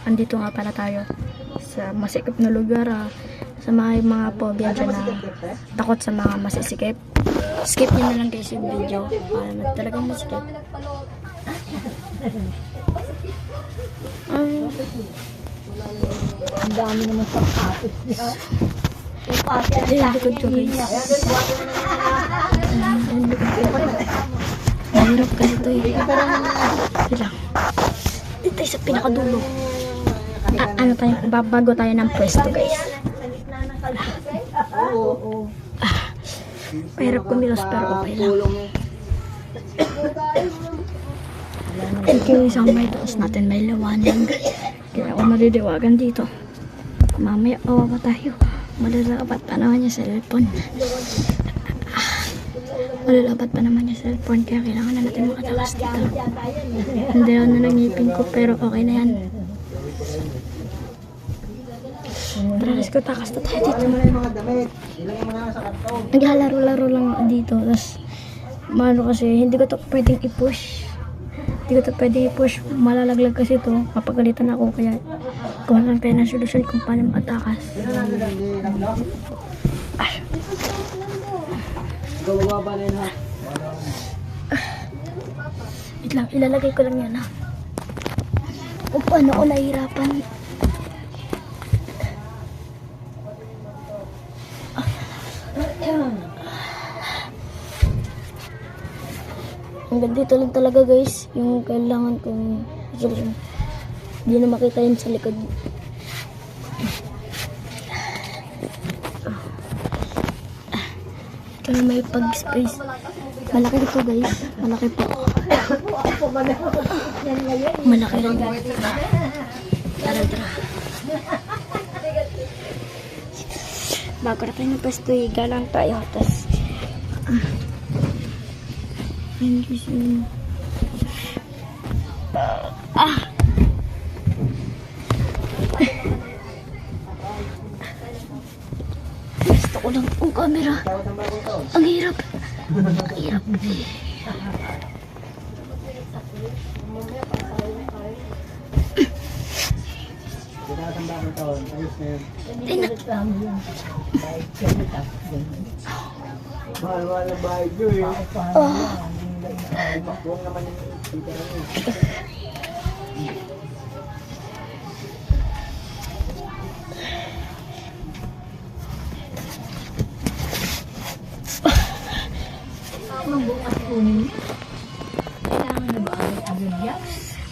Andito nga pala tayo sa masikip na lugar, sa mga phobia dyan na takot sa mga masisikip. Skip nyo na lang guys yung video. Talagang masikip. Ang dami naman sa kapit niya. Yung likod ko guys. Yung likod ko. Mahirap kasi ito eh. Bilang. Dito tayo sa pinakadulo. Ano tayo? Babago tayo ng pwesto guys. Mahirap kumilos pero okay lang. Thank you isang may taas natin may lawanan. Kaya ako maridiwagan dito. Mamaya awawa tayo. Malalapat pa naman yung cellphone. Malalapat pa naman yung cellphone. Kaya kailangan na natin makatakas dito. Hindi ako na nangipin ko pero okay na yan. Tara, let's go. Takas na tayo dito. Naglalaro-laro lang ako dito. Tapos, kasi hindi ko to pwedeng i-push. Hindi ko to pwedeng i-push. Malalaglag kasi to. Mapagalitan ako. Kaya, kung lang tayo ng solusyon kung paano matakas. Wait lang. Ilalagay ko lang yan ha. Kung paano ako nahihirapan. Hanggang dito lang talaga guys yung kailangan kong solusyon. Hindi na makita yun sa likod. Ito na may pag-spray. Malaki ito guys. Malaki po. Malaki rin. Tara. Bago na tayo ng pwesto, higa lang tayo. Tapos yun guys yun. Gusto ko lang ang camera. Ang hirap. Ang hirap. Mahal-mahal na bahay nyo eh. Huwag naman yung kita namin.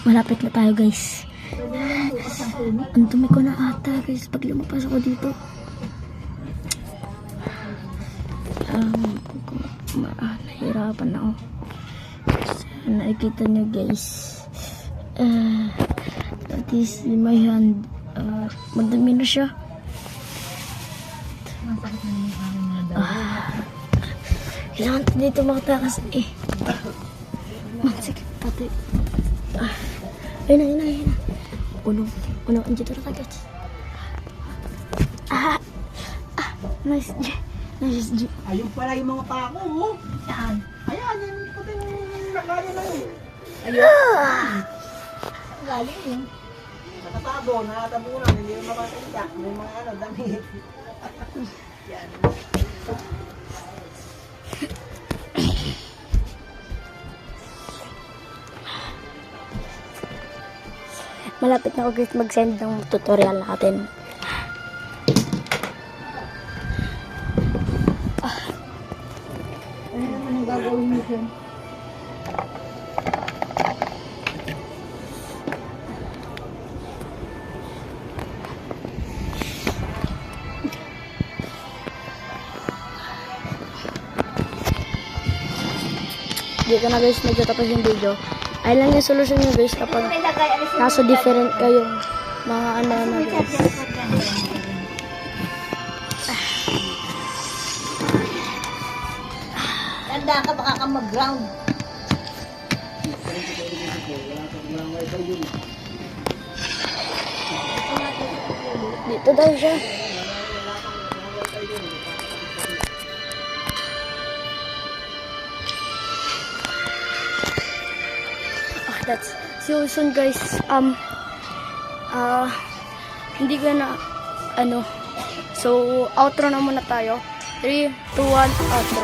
Malapit na tayo guys. Ang dumi ko na ata guys pag lumabas ako dito. Nahirapan ako. Nakikita nyo guys. That is in my hand. Madami na siya. Kailangan dito makatakas eh. Sige pati. Ayun na. Uno, andito na kagad. Nice G. Ayun pala yung mga pako, oh. Ayan, yung puting nakaya na yun. Ayun. Galing yun. Nakatabo, nakatabunan, hindi yung mapatiyak. May mga damit. Yan. Malapit na ako guys mag-send ng tutorial natin. Ano naman ang gagawin mo dyan? Dito na guys nagtatapos yung video. Ay lang yung solusyon nyo guys kapag nasa different kayong mga ano guys. Tanda ka, baka ka mag-ground. Dito daw siya. That's see you soon guys. Hindi ko na, so, outro na muna tayo. 3, 2, 1, outro.